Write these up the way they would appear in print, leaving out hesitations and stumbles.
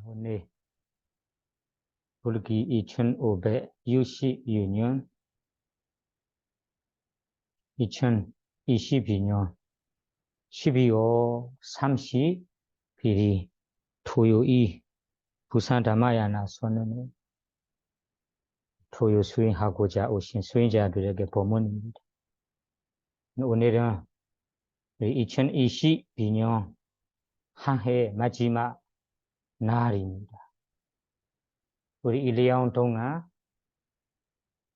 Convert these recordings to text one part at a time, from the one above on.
오늘 불기 2500 유시 유년 2022년 12월 30일이 토요일 부산 담마야나 선언을 토요 수행하고자 오신 수행자들에게 법문입니다. 오늘은 2022년 한 해 마지막 날입니다. 우리 1년 동안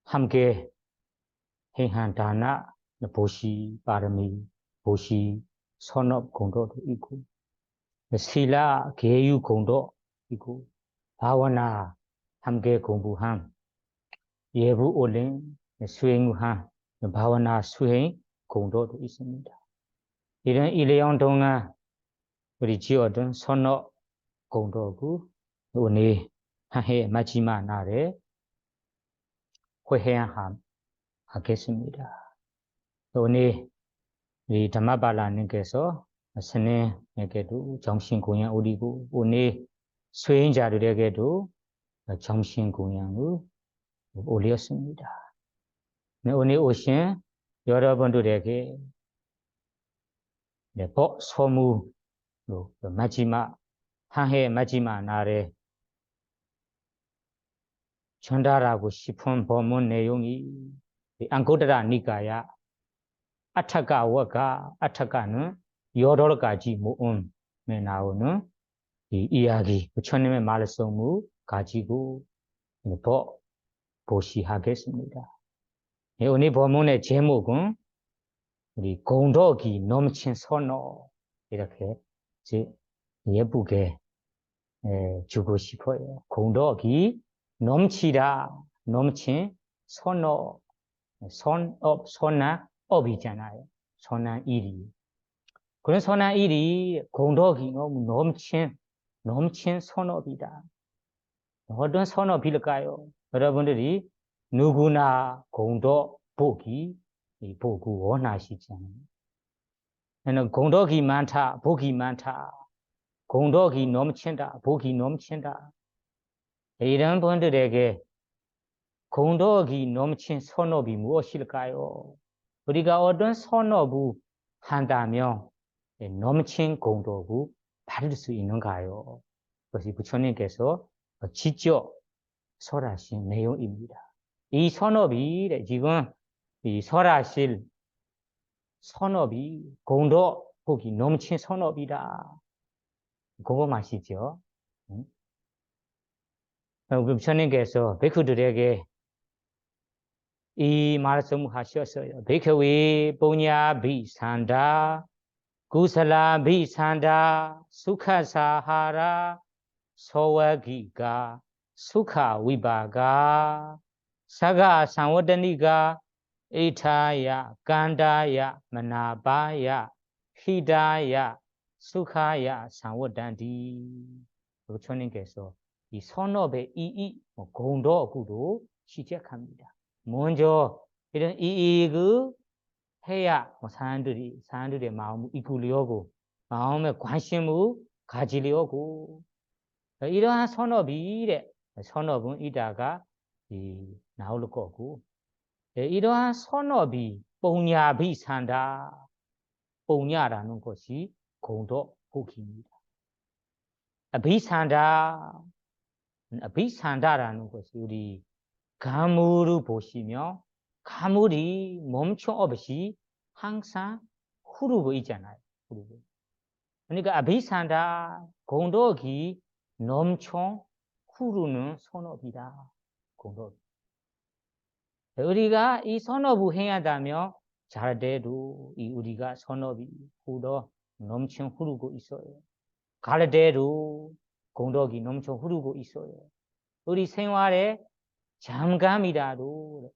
함께 행한 다나 보시 바람이 보시 선업 공도도 있고 실라 계유 공도 있고 바와나 함께 공부한 예부 올린 수행한 바와나 수행 공도도 있습니다. 이런 1년 동안 우리 지어둔 선업 공도고 오늘 한 해 마지막 날에 회행하겠습니다. 오늘 이 담마발라님께서 스님에게도 정신공양 올리고 오늘 수행자들에게도 정신공양을 올렸습니다. 오늘 오신 여러분들에게 법 소무 마지막 한 해 마지막 날에 전달하고 싶은 법문 내용이 안고드라 니까야 아타가 와가 아타가는 여러 가지 모음에 나오는 이 이야기 부처님의 말씀을 가지고 보시하겠습니다. 오늘 법문의 제목은 우리 공덕이 넘친 선어 이렇게 예쁘게 주고 싶어요. 공덕이 넘치다 넘친 선어 선업 선한 업이잖아요. 선한 일이. 그런 선한 일이 공덕이 너무 넘친 선업이다. 어떤 선업일까요? 여러분들이 누구나 공덕 복이 원하시잖아요. 공덕이 많다, 복이 많다, 공덕이 넘친다, 복이 넘친다. 이런 분들에게 공덕이 넘친 선업이 무엇일까요? 우리가 어떤 선업을 한다면 넘친 공덕을 받을 수 있는가요? 그것이 부처님께서 직접 설하신 내용입니다. 이 선업이 지금 이 설하실 선업이 공덕 복이 넘친 선업이다. 궁금하시죠? 부처님께서 베쿠들에게 이 말씀을 하셨어요. 베크웨ปุญญ 비산다 구살라 비산다 수카사하라 소와기가 수카 위바가 사가 상워드니가 에타야 간다야 마나바야 히다야 수카야 상워단디 부처님께서 이 선업의 이익 공덕으로 시작합니다. 먼저 이런 이익을 해야 사람들의 마음을 이끌려고 마음에 관심을 가지려고 이러한 선업은 이따가 나올 거고 이러한 선업이ปุญญ비산다ปุญญ라는 것이 공덕 복입니다. 비산다라는 것이 우리 가물을 보시면 가물이 멈춤 없이 항상 흐르고 있잖아요. 그러니까 비산다 공덕이 넘쳐 흐르는 선업이다. 공덕. 우리가 이 선업을 행하다면 잘대로 우리가 선업이 넘쳐 흐르고 있어요. 갈대로 공덕이 넘쳐 흐르고 있어요. 우리 생활에 잠깐이라도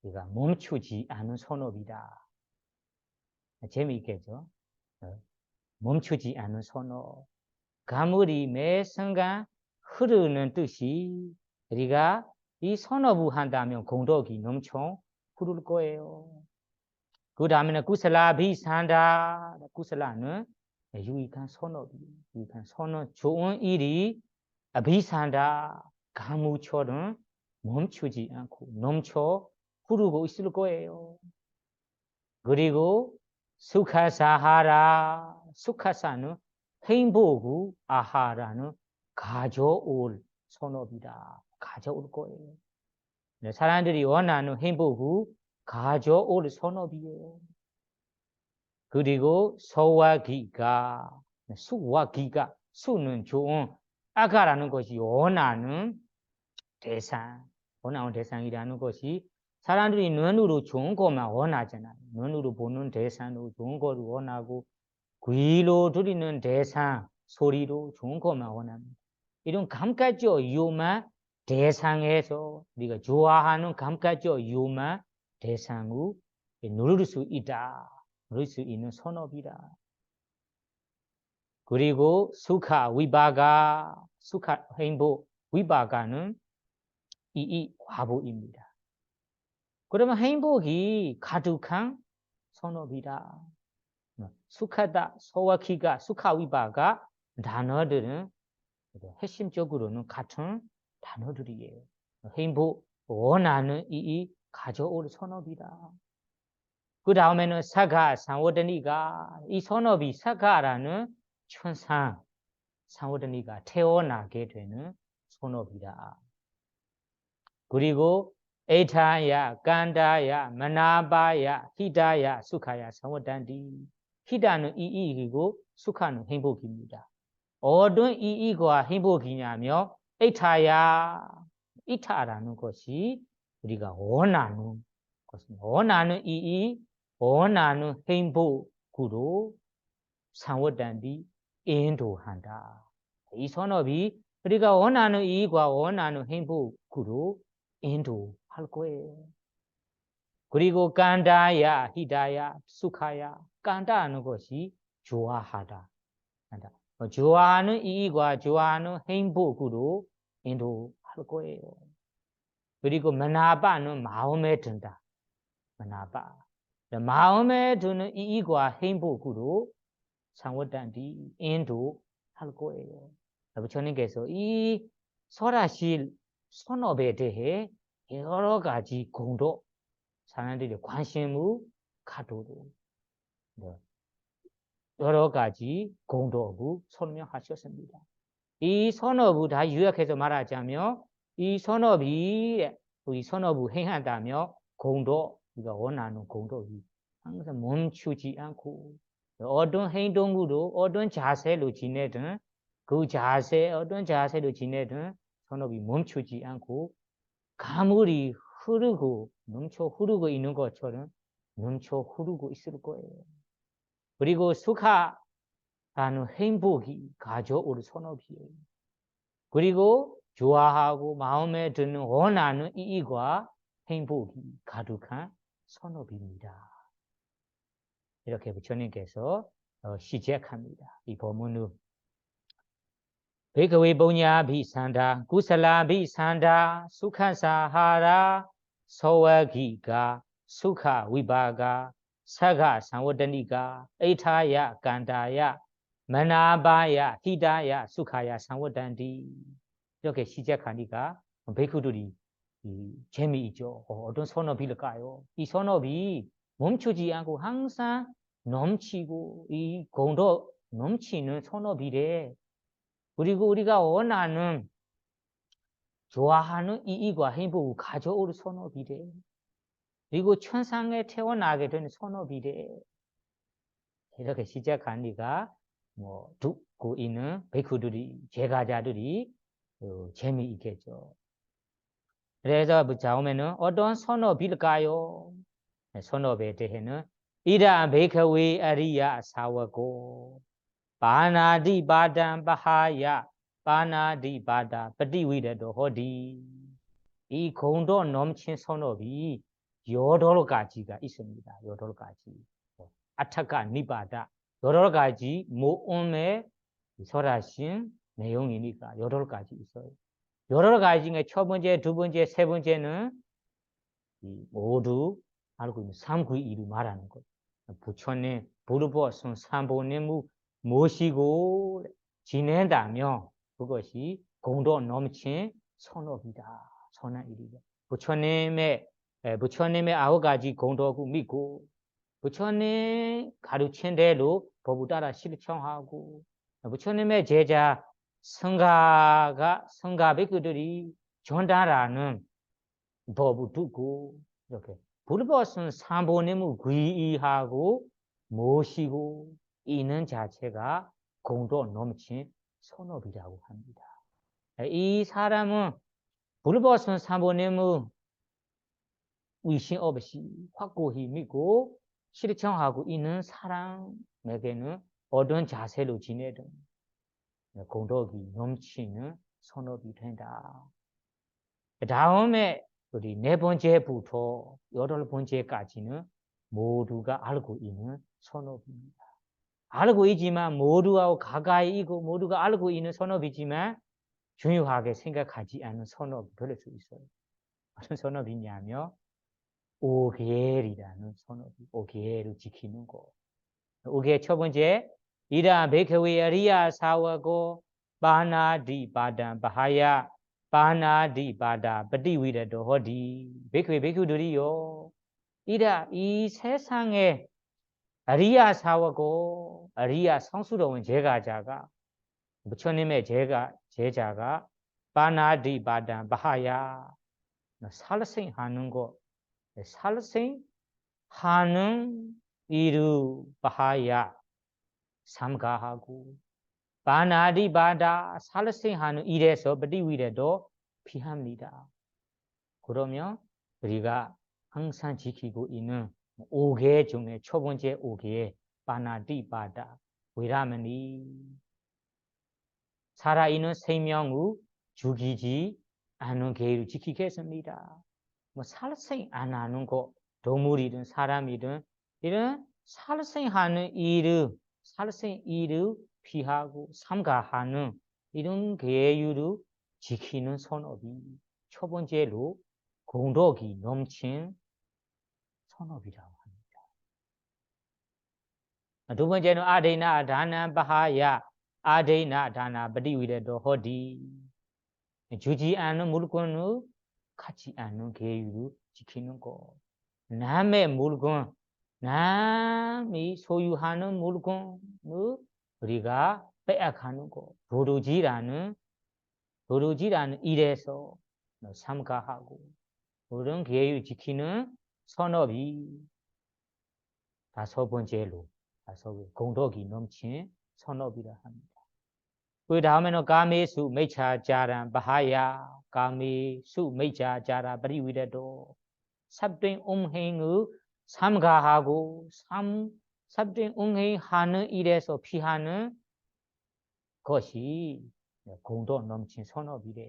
우리가 멈추지 않은 선업이다. 재미있겠죠? 멈추지 않은 선업. 가물이 매 순간 흐르는 뜻이 우리가 이 선업을 한다면 공덕이 넘쳐 흐를 거예요. 그 다음에는 구슬라비산다. 구슬라는 유익한 선업이 유익한 선업, 좋은 일이 아비산다 가무처럼 멈추지 않고 넘쳐 흐르고 있을 거예요. 그리고 수카사하라 수카사는 행복을 아하라는 가져올 선업이다. 가져올 거예요. 사람들이 원하는 행복을 가져올 선업이에요. 그리고 소와 기가 수와 기가 수는 좋은 아가라는 것이 원하는 대상이라는 것이 사람들이 눈으로 좋은 것만 원하잖아요. 눈으로 보는 대상으로 좋은 것을 원하고 귀로 들리는 대상, 소리로 좋은 것만 원합니다. 이런 감각적 이유만 대상에서 우리가 좋아하는 감각적 이유만 대상으로 누릴 수 있다. 누릴 수 있는 선업이다. 그리고 수카, 위바가, 수카, 행복, 위바가는 이 과보입니다. 그러면 행복이 가득한 선업이다. 수카다, 소와키가, 수카위바가 단어들은 핵심적으로는 같은 단어들이에요. 행복, 원하는 이 가져올 선업이다. 그 다음에는 사가, 상워드니가 이 선업이 사가라는 천상, 상워드니가 태어나게 되는 선업이다. 그리고 에타야, 간다야, 마나바야, 히다야, 수카야, 상워단디. 히다는 이익이고 수카는 행복입니다. 어떤 이익과 행복이냐면 에타야, 이타라는 것이 우리가 원하는 것입니다. 원하는 이익, 원하는 행복으로 상워단디 인도한다. 이 선업이 우리가 원하는 이익과 원하는 행복으로 인도할 거예요. 그리고 간다야, 히다야, 수카야, 간다는 것이 좋아하다. 좋아하는 이익과 좋아하는 행복으로 인도할 거예요. 그리고 마나바는 마음에 든다. 마나바. 마음에 드는 이익과 행복으로 상워단디 인도할 거예요. 부처님께서 이 설하실 선업에 대해 여러 가지 공도 사람들이 관심을 가도록 여러 가지 공도를 설명하셨습니다. 이 선업을 다 요약해서 말하자면 이 선업이 우리 선업을 행한다며 공도 우리가 원하는 공도이 항상 멈추지 않고 어떤 행동으로 어떤 자세로 지내든 그 자세 어떤 자세로 지내든 선업이 멈추지 않고 가물이 흐르고 넘쳐 흐르고 있는 것처럼 넘쳐 흐르고 있을 거예요. 그리고 수카라는 행복이 가져올 선업이에요. 그리고 좋아하고 마음에 드는 원하는 이익과 행복이 가득한 선업입니다. 이렇게 부처님께서 시작합니다. 이 법문을 베이크웨이 보냐비 산다 구살라비 산다 수카사하라 소와기가 수카 위바가 사가 상워드니가 에타야 간다야 마나바야 히다야 수카야 상워단디 이렇게 시작하니까 베이크들이 재미있죠. 어떤 선업일까요? 이 선업이 멈추지 않고 항상 넘치고 이 공도 넘치는 선업이래. 그리고 우리가 원하는 좋아하는 이익과 행복을 가져올 선업이래. 그리고 천상에 태어나게 되는 선업이래. 이렇게 시작하니까 듣고 있는 베이크들이 제가자들이 재미있겠죠. 그래서 다음에는 어떤 선업일까요? 선업에 대해는 이라 베이크웨 아리야 사와고 바나디 바단 바하야 바나디 바다ปฏิ위레도 호디 이 공도 넘친 선업이 8가지가 있습니다. 8가지. 아타카 니바다 8가지 모음의 설하신 내용이니까 8가지 있어요. 8가지 중에 첫 번째, 두 번째, 세 번째는 모두 알고 있는 삼구이를 말하는 거예요. 부처님 부르보선 삼보님을 모시고 지낸다면 그것이 공도 넘친 선업이다. 선한 일이다. 부처님의 9가지 공덕을 믿고 부처님 가르친 대로 법을 따라 실천하고 부처님의 제자 성가 백그들이 전달하는 법을 듣고 이렇게 불법은 삼보님을 귀의하고 모시고 있는 자체가 공도 넘친 선업이라고 합니다. 이 사람은 불법은 삼보님을 의심 없이 확고히 믿고 실천하고 있는 사람에게는 어떤 자세로 지내든 공덕이 넘치는 선업이 된다. 다음에 우리 4번째부터 8번째까지는 모두가 알고 있는 선업입니다. 알고 있지만 모두하고 가까이 있고 모두가 알고 있는 선업이지만 중요하게 생각하지 않는 선업이 그럴 수 있어요. 어떤 선업이냐면 오계일이라는 선업이 오계일을 지키는 거. 오계 첫 번째 이라 베케웨 아리야 사와고 바나디 바단 바하야 바나디 바다ปฏิ위레도 허디 베케웨 베큐들이요 이라 이 세상에 아리야 사와고 아리야 성수로운 제가자가 부처님의 제자가 바나디 바단 바하야 살생하는 거 살생하는 이루 바하야 삼가하고 바나디 바다 살생하는 일에서ปฏิ위레도 피합니다. 그러면 우리가 항상 지키고 있는 5개 중에 첫 번째 5개의 바나디 바다 위라머니 살아있는 생명을 죽이지 않는 계율을 지키겠습니다. 뭐 살생 안 하는 거 동물이든 사람이든 이런 살생하는 일을 피하고 삼가하는 이런 계율을 지키는 선업이 첫 번째로 공덕이 넘친 선업이라고 합니다. 두 번째는 아데나 다나 바하야 아데나 다나ปฏิ위레도 허디 주지 않는 물건을 갖지 않는 계율을 지키는 것. 남의 물건, 남이 소유하는 물건을 우리가 빼앗가는 것. 도루지라는 일에서 삼가하고 그런 계율 지키는 선업이 다섯 번째로 공덕이 넘친 선업이라 합니다. 그 다음에는 가메수 메차자란 바하야 가메수 메차자라ปฏิ위레도 삽된 옹행의 삼가하고 삽된 옹행하는 일에서 피하는 것이 공덕 넘친 선업이래.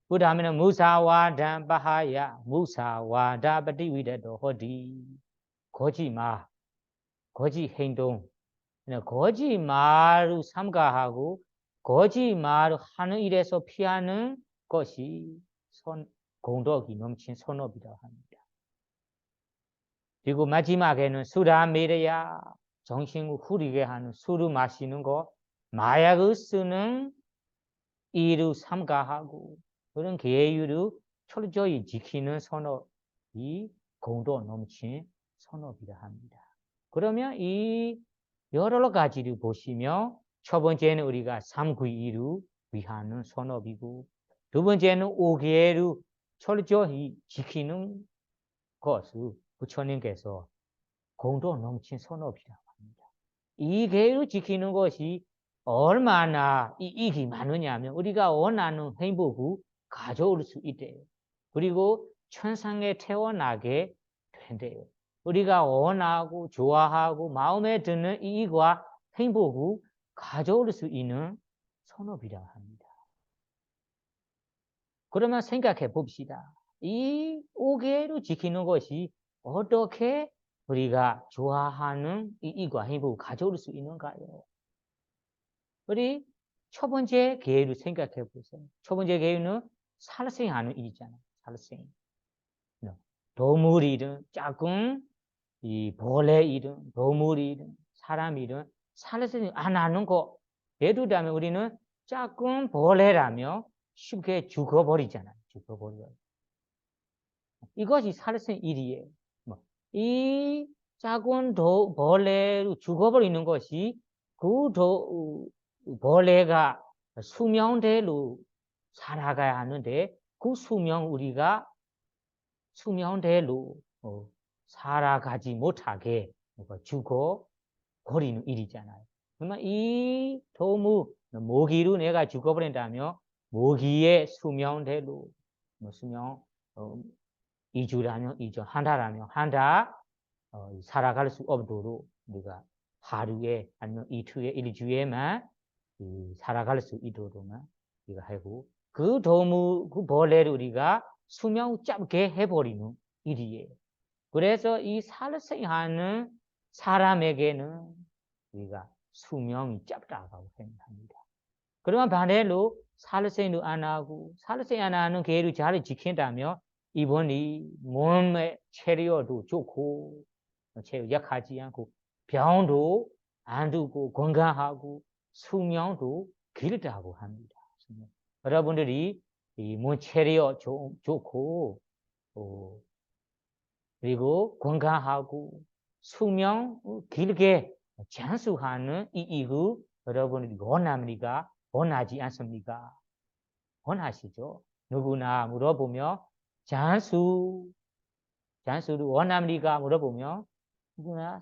그 다음에는 무사와단 바하야 무사와다ปฏิ위레도 허디 거짓말 거짓 행동 거짓말을 삼가하고 거짓말을 하는 일에서 피하는 것이 공덕이 넘친 선업이라고 합니다. 그리고 마지막에는 수라메레야 정신을 흐리게 하는 술을 마시는 것 마약을 쓰는 일을 삼가하고 그런 계율을 철저히 지키는 선업이 공덕 넘친 선업이라 합니다. 그러면 이 여러 가지를 보시면 첫 번째는 우리가 삼구이를 위하는 선업이고 두 번째는 5계를 철저히 지키는 것을 부처님께서 공덕 넘친 선업이라고 합니다. 이 계를 지키는 것이 얼마나 이익이 많으냐 하면 우리가 원하는 행복을 가져올 수 있대요. 그리고 천상에 태어나게 된대요. 우리가 원하고 좋아하고 마음에 드는 이익과 행복을 가져올 수 있는 선업이라 합니다. 그러면 생각해 봅시다. 이 5계를 지키는 것이 어떻게 우리가 좋아하는 이익과 행복을 가져올 수 있는가요? 우리 첫 번째 계를 생각해 보세요. 첫 번째 계는 살생하는 일이잖아요. 살생. 동물이든 작은 이 벌레이든 동물이든 사람이든 살생 안 하는 거. 예를 들면 우리는 작은 벌레라면 쉽게 죽어버리잖아요. 죽어버려요. 이것이 살생 일이에요. 이 작은 벌레로 죽어버리는 것이 그 벌레가 수명대로 살아가야 하는데 그 우리가 수명대로 살아가지 못하게 죽어버리는 일이잖아요. 그러면 이 모기로 내가 죽어버린다면 모기의 수명대로 수명 2주라면 2주, 한 달이라면 한 달 살아갈 수 없도록 우리가 하루에 아니면 이틀에 일주에만 살아갈 수 있도록만 우리가 하고 그 벌레를 우리가 수명 짧게 해버리는 일이에요. 그래서 이 살생하는 사람에게는 우리가 수명이 짧다고 생각합니다. 그러면 반대로 살생도 안 하고 살생 안 하는 계를 잘 지킨다면 이번이 몸의 체력도 좋고 체력 약하지 않고 병도 안 두고 건강하고 수명도 길다고 합니다. 여러분들이 이 몸 체력 좋고 그리고 건강하고 수명 길게 장수하는 이익을 여러분들이 원합니까? 원하지 않습니까? 원하시죠? 누구나 물어보면 장수를 원합니까? 물어보면 누구나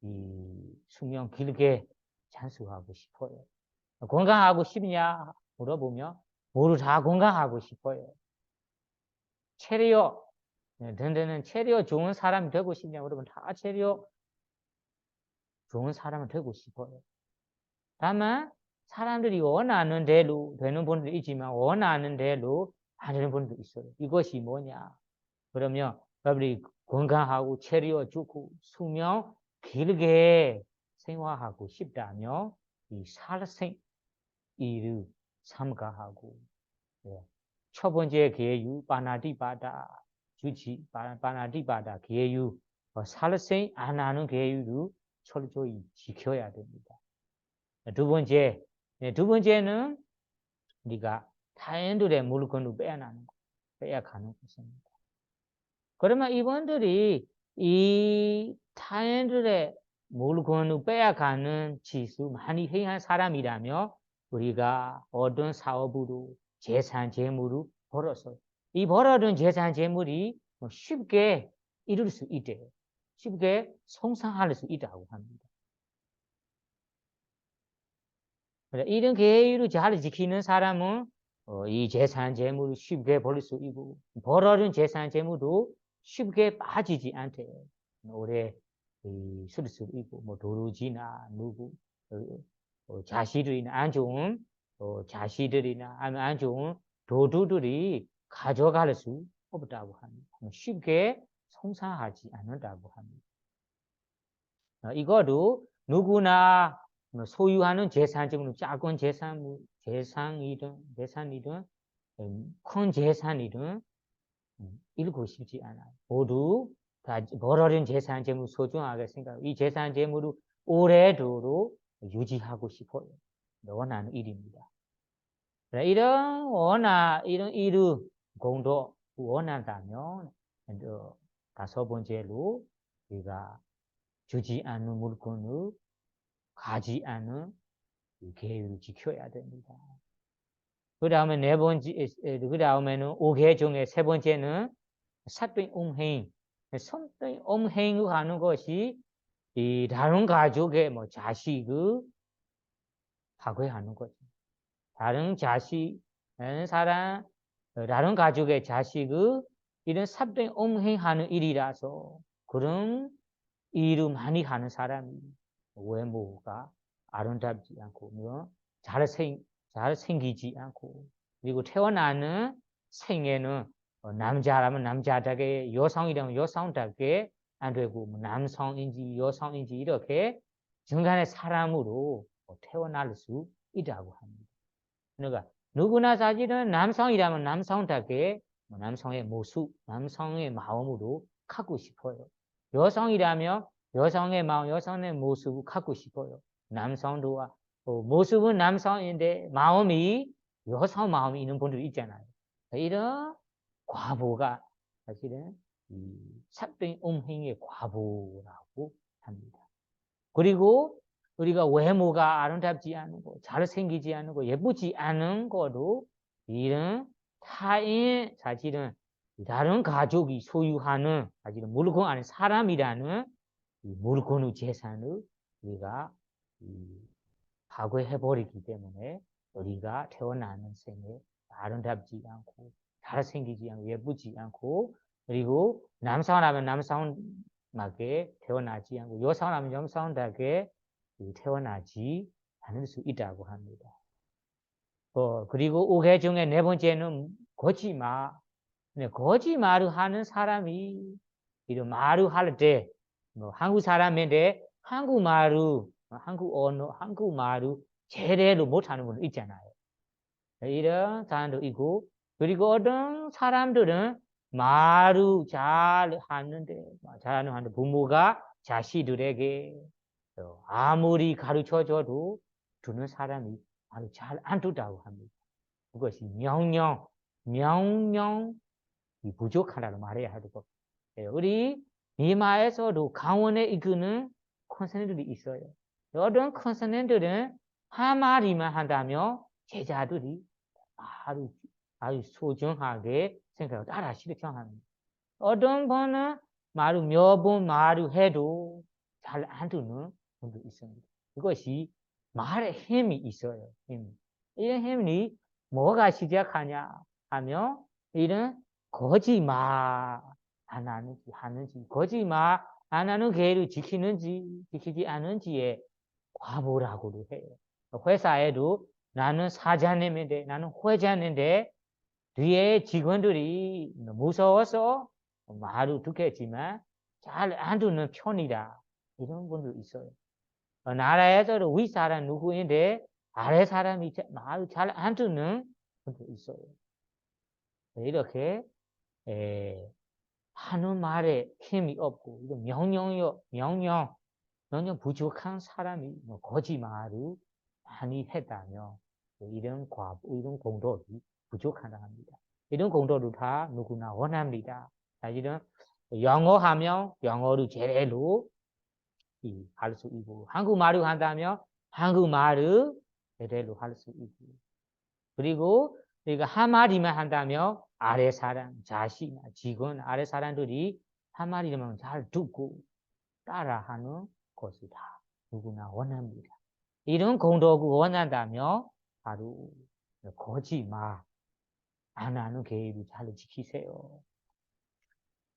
이 수명 길게 장수하고 싶어요. 건강하고 싶냐? 물어보면 모두 다 건강하고 싶어요. 체력 든든한 체력 좋은 사람이 되고 싶냐? 물어보면 다 체력 좋은 사람이 되고 싶어요. 다만 사람들이 원하는 대로 되는 분도 있지만 원하는 대로 안 되는 분도 있어요. 이것이 뭐냐? 그러면 여러분이 건강하고 체력 좋고 수명 길게 생활하고 싶다면 이 살생 일을 삼가하고 첫 번째 계유 바나디바다 주지 바나디바다 계유 살생 안 하는 계유를 철저히 지켜야 됩니다. 두 번째는 우리가 타인들의 물건을 빼앗가는 것입니다. 그러면 이분들이 이 타인들의 물건을 빼앗가는 짓을 많이 해야 사람이라면 우리가 어떤 사업으로 재산 재물을 벌어서 이 벌어둔 재산 재물이 쉽게 이룰 수 있대요. 쉽게 성장할 수 있다고 합니다. 이런 계율을 잘 지키는 사람은 이 재산 재물을 쉽게 벌 수 있고 벌어둔 재산 재물도 쉽게 빠지지 않대요. 오래 쓸 수 있고 뭐 도루지나 누구 자식들이나 안 좋은 자식들이나 안 좋은 도둑들이 가져갈 수 없다고 합니다. 쉽게 성장하지 않는다고 합니다. 이거도 누구나 소유하는 재산적으로 작은 재산이든 큰 재산이든 잃고 싶지 않아요. 모두 다 벌어진 재산 재물 소중하게 생각하고 이 재산 재물을 오래도록 유지하고 싶어요. 원하는 일입니다. 이런 일을 공도 원한다면 다섯 번째로 우리가 주지 않는 물건을 가지 않은 계율을 지켜야 됩니다. 그 다음에 그 다음에는 5개 중에 세 번째는 사또임행. 사또임행을 하는 것이 이 다른 가족의 자식을 파괴하는 거죠. 다른 가족의 자식을 이런 사또임행하는 일이라서 그런 일을 많이 하는 사람이 외모가 아름답지 않고 잘 생기지 않고 그리고 태어나는 생애는 남자라면 남자답게 여성이라면 여성답게 안 되고 남성인지 여성인지 이렇게 중간에 사람으로 태어날 수 있다고 합니다. 그러니까 누구나 사실은 남성이라면 남성답게 남성의 모습, 남성의 마음으로 갖고 싶어요. 여성이라면 여성의 마음, 여성의 모습을 갖고 싶어요. 남성도 모습은 남성인데 마음이 여성 마음이 있는 분들이 있잖아요. 이런 과보가 사실은 이 삭된 음행의 과보라고 합니다. 그리고 우리가 외모가 아름답지 않은 거, 잘생기지 않은 거, 예쁘지 않은 거도 이런 타인 사실은 다른 가족이 소유하는 사실은 물건 안에 사람이라는 이 물건의 재산을 우리가 파괴해버리기 때문에 우리가 태어나는 생에 아름답지 않고 잘생기지 않고 예쁘지 않고 그리고 남성하면 남성하게 태어나지 않고 여성하면 여성답게 태어나지 않을 수 있다고 합니다. 그리고 우회 중에 네 번째는 거짓말. 거짓말을 하는 사람이 이런 말을 할 때 한국 사람인데 한국 언어, 한국말을 제대로 못하는 분도 있잖아요. 이런 사람도 있고 그리고 어떤 사람들은 말을 잘하는데 부모가 자식들에게 아무리 가르쳐줘도 듣는 사람이 말을 잘 안 듣다고 합니다. 그것이 명령 부족하다고 말해야 할 것 같아요. 우리 미마에서도 강원에 이끄는 컨서넌트들이 있어요. 어떤 컨서넌트들은 한마디만 한다며 제자들이 아주 소중하게 생각하고 따라 실천합니다. 어떤 분은 말을 몇 번 말을 해도 잘 안 듣는 분도 있습니다. 그것이 말에 힘이 있어요. 이런 힘이 뭐가 시작하냐 하면 이런 거짓말 안 하는지 거짓말 안 하는 계획을 지키는지 지키지 않은지에 과보라고도 해요. 회사에도 나는 사장님인데 나는 회장인데 뒤에 직원들이 무서워서 말을 듣겠지만 잘 안 듣는 편이다. 이런 분도 있어요. 나라에서도 윗사람 누구인데 아래 사람이 말을 잘 안 듣는 분도 있어요. 이렇게 하는 말에 힘이 없고 이거 명령 부족한 사람이 거짓말을 많이 했다며 이런 공덕이 부족하다 합니다. 이런 공덕을 다 누구나 원합니다. 사실은 영어하면 영어를 제대로 할 수 있고 한국말을 한다면 한국말을 제대로 할 수 있고 그리고 우리가 한마디만 한다면 아래 사람, 자식, 직원, 아래 사람들이 한마디만 잘 듣고 따라하는 것이 다 누구나 원합니다. 이런 공덕을 원한다면 바로 거짓말 안 하는 계획을 잘 지키세요.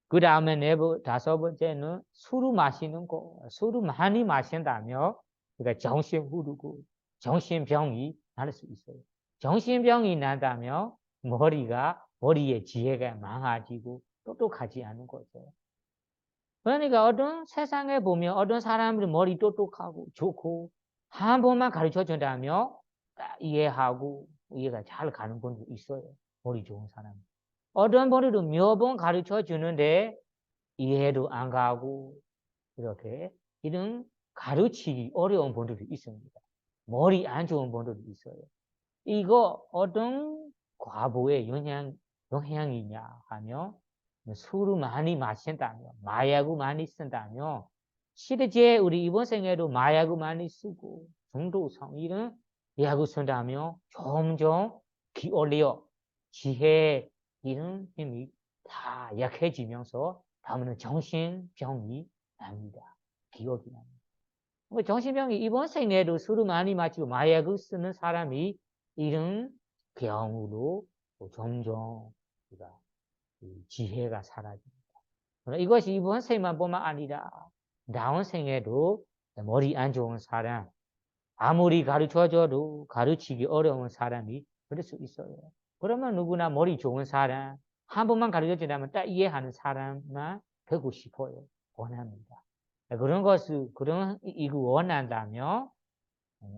그 다음에 다섯 번째는 술을 마시는 거. 술을 많이 마신다면 그러니까 정신 흐르고 정신병이 날 수 있어요. 정신병이 난다면 머리의 지혜가 망가지고 똑똑하지 않은 거죠. 그러니까 어떤 세상에 보면 어떤 사람들이 머리 똑똑하고 좋고 한 번만 가르쳐 준다면 이해하고 이해가 잘 가는 분도 있어요. 머리 좋은 사람. 어떤 분들도 몇 번 가르쳐 주는데 이해도 안 가고 이렇게 이런 가르치기 어려운 분들도 있습니다. 머리 안 좋은 분들도 있어요. 이거 어떤 과보의 영향이냐 하면 술을 많이 마신다며 마약을 많이 쓴다며 실제 우리 이번 생에도 마약을 많이 쓰고 중독성 이런 약을 쓴다며 점점 기울여 지혜 이런 힘이 다 약해지면서 다음에는 정신병이 납니다. 기억이 납니다. 정신병이 이번 생에도 술을 많이 마시고 마약을 쓰는 사람이 이런 경우로 점점 지혜가 사라집니다. 이것이 이번 생만 뿐만 아니라 다음 생에도 머리 안 좋은 사람, 아무리 가르쳐줘도 가르치기 어려운 사람이 그럴 수 있어요. 그러면 누구나 머리 좋은 사람, 한 번만 가르쳐준다면 딱 이해하는 사람만 되고 싶어요. 원합니다. 그런 이거 원한다면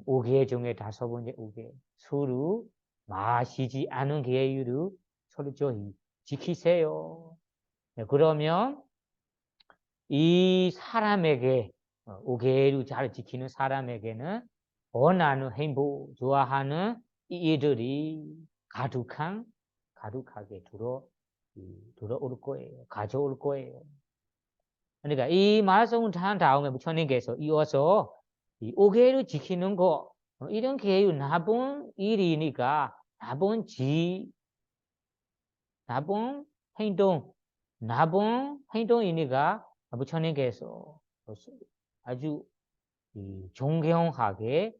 5개 중에 5번째 5개 술을 마시지 않은 계율을 철저히 지키세요. 그러면 이 사람에게 5개를 잘 지키는 사람에게는 원하는 행복 좋아하는 이들이 가득하게 들어올 거예요. 가져올 거예요. 그러니까 이 말씀을 한 다음에 부처님께서 이어서 이 오계를 지키는 거 이런 게 나쁜 일이니까 나쁜 행동이니까 부처님께서 아주 존경하게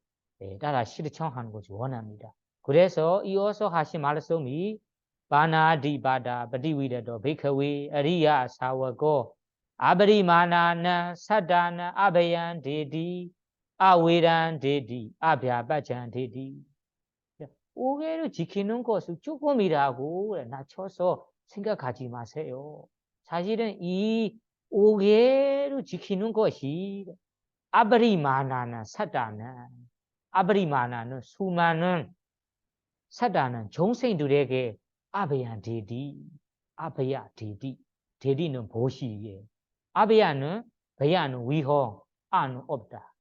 따라 실천하는 것을 원합니다. 그래서 이어서 하신 말씀이 바나디바다ปฏิวิดโต ภิกข웨 อริย 사वको 아브리마나나 사다나 아베얀 데디 아웨란 데디 아භ్యాปัจจัน 데디 오계를 지키는 것을 조금이라고 낮춰서 생각하지 마세요. 사실은 이 오계를 지키는 것이 아브리마나나 사다나 아브리마나는 수많은 사다는 정생들에게 아베얀 데디 아베야 데디 데디는 보시예 아베야는 베야는 위험 아는 없다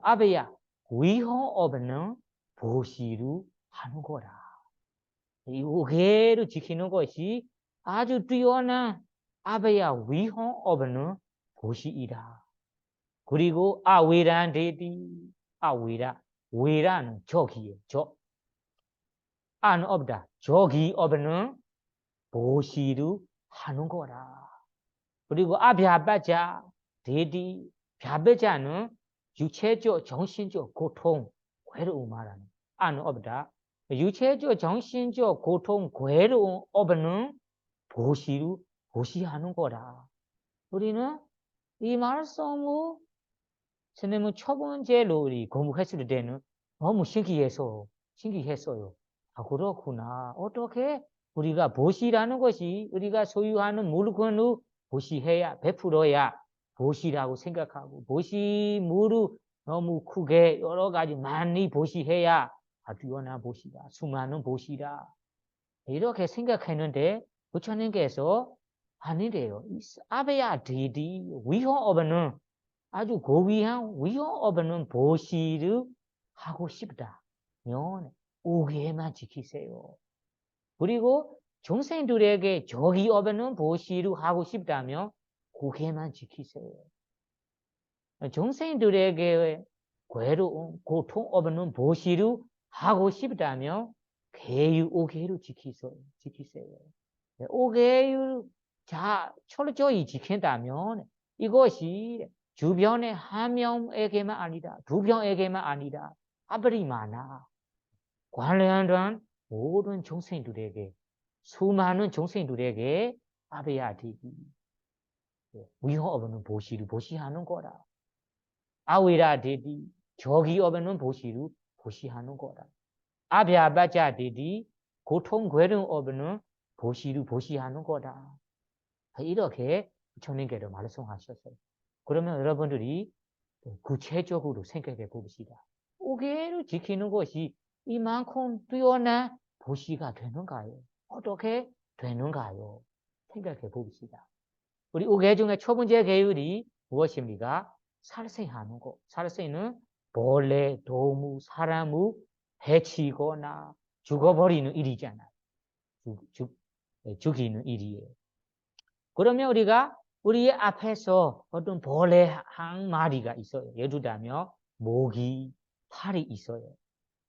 아베야 위험 없는 보시로 하는 거라. 이 오계를 지키는 것이 아주 뛰어난 아베야 위험 없는 보시이다. 그리고 아웨란 데디 외라는 적이에요. 아는 없다. 적이 없는 보시로 하는 거라. 그리고 아භ్యాปัจ자 데디 භ્యాปัจ자는 육체적 정신적 고통 괴로움 말하는 아는 없다. 육체적 정신적 고통 괴로움 없는 보시로 보시하는 거라. 우리는 이 말씀을 선생님은 첫 번째로 우리 공부했을 때는 너무 신기했어요. 아, 그렇구나. 어떻게 우리가 보시라는 것이 우리가 소유하는 물건을 보시해야, 베풀어야 보시라고 생각하고, 보시물을 너무 크게 여러 가지 많이 보시해야 뛰어난 보시다, 수많은 보시다. 이렇게 생각했는데, 부처님께서 아니래요. 아베야 디디 위험 없는 아주 고귀한 위험 없는 보시를 하고 싶다면 오계만 지키세요. 그리고 중생들에게 적이 없는 보시를 하고 싶다면 고개만 지키세요. 중생들에게 괴로움, 고통 없는 보시를 하고 싶다면 계유 오계를 지키세요. 오계를 철저히 지킨다면 이것이 주변의 한 명에게만 아니다. 두 명에게만 아니다. 아브리마나 관련된 모든 중생들에게 수많은 중생들에게 아베야디기 위험 없는 보시를 보시하는 거라. 아위라디디 적이 없는 보시를 보시하는 거라. 아භ్యాปัจ자디디 고통 괴로움 없는 보시를 보시하는 거다. 이렇게 부처님께서 말씀하셨어요. 그러면 여러분들이 구체적으로 생각해 봅시다. 오계를 지키는 것이 이만큼 뛰어난 보시가 되는가요? 어떻게 되는가요? 생각해 봅시다. 우리 오계 중에 첫 번째 계율이 무엇입니까? 살생하는 것. 살생은 벌레, 동물, 사람을 해치거나 죽어버리는 일이잖아요. 죽이는 일이에요. 그러면 우리가 우리 앞에서 어떤 벌레 한 마리가 있어요. 예를 들자면 모기, 팔이 있어요.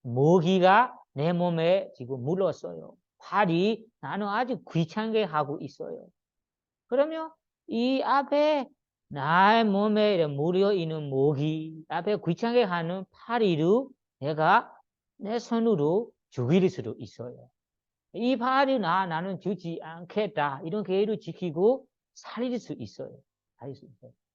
모기가 내 몸에 지금 물었어요. 팔이 나는 아주 귀찮게 하고 있어요. 그러면 이 앞에 나의 몸에 물려 있는 모기, 앞에 귀찮게 하는 파리를 내가 내 손으로 죽일 수도 있어요. 이 파리 나는 주지 않겠다. 이런 계획을 지키고 살릴 수 있어요.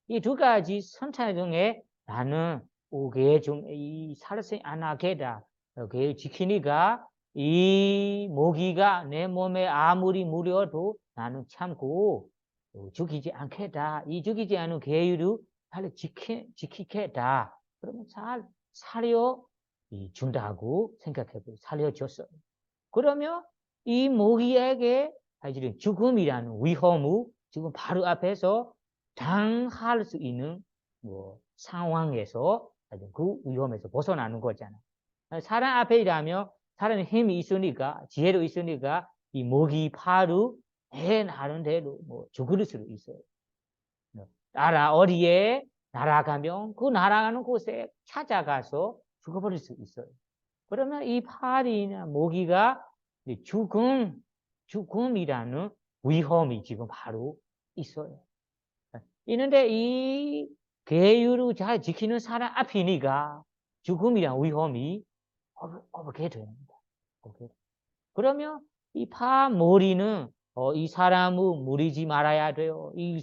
이 두 가지 선택 중에 나는 오계 중에 이 살생 안 하겠다. 계획 지키니까 이 모기가 내 몸에 아무리 물려도 나는 참고 죽이지 않겠다. 이 죽이지 않은 계율을 빨리 지키겠다. 그러면 잘 살려준다고 생각해보고 살려줬어요. 그러면 이 모기에게 사실은 죽음이라는 위험을 지금 바로 앞에서 당할 수 있는 상황에서 그 위험에서 벗어나는 거잖아. 사람 앞에 일하면 사람의 힘이 있으니까 지혜도 있으니까 이 모기 파루 내 나름대로 뭐 죽을 수도 있어요. 나라 어디에 날아가면 그 날아가는 곳에 찾아가서 죽어버릴 수 있어요. 그러면 이 파리나 모기가 죽음이라는 위험이 지금 바로 있어요. 있는데 이 계율을 잘 지키는 사람 앞이니까 죽음이란 위험이 없게 됩니다. 그러면 이 파머리는 이 사람을 무리지 말아야 돼요. 이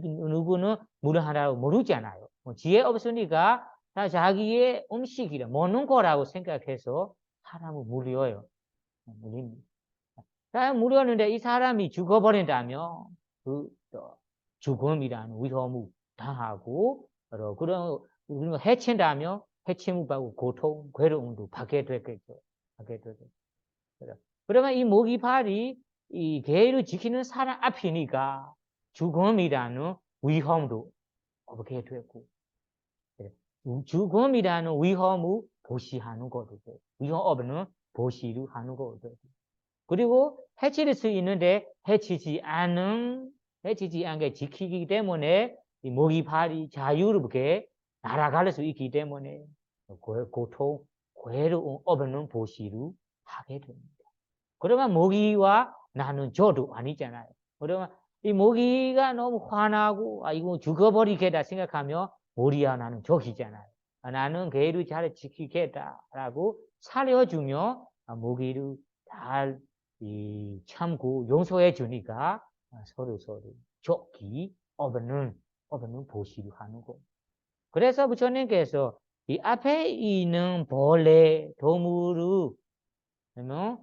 누구는 무리하라고 모르잖아요. 지혜 없으니까 자기의 음식이라 먹는 거라고 생각해서 사람을 무려요. 무립니다. 무렸는데 이 사람이 죽어버린다면 그 죽음이라는 위험을 당하고 그런 해친다면 해침을 받고 고통, 괴로움도 받게 되겠죠. 그러면 이 모기팔이 이 계율을 지키는 사람 앞이니까 죽음이라는 위험도 없게 되고 죽음이라는 위험을 보시하는 것도 돼요. 위험 없는 보시를 하는 것도 돼요. 그리고 해칠 수 있는데 해치지 않게 지키기 때문에 이 모기팔이 자유롭게 날아갈 수 있기 때문에 고통, 괴로움 없는 보시를 하게 됩니다. 그러면 모기와 나는 저도 아니잖아요. 그러면 이 모기가 너무 화나고 이거 죽어버리겠다 생각하면 모리야 나는 적이잖아요. 나는 개를 잘 지키겠다라고 살려주면 모기를 잘 참고 용서해 주니까 서로 적이 없는 보시를 하는 거예요. 그래서 부처님께서 이 앞에 있는 벌레, 동물을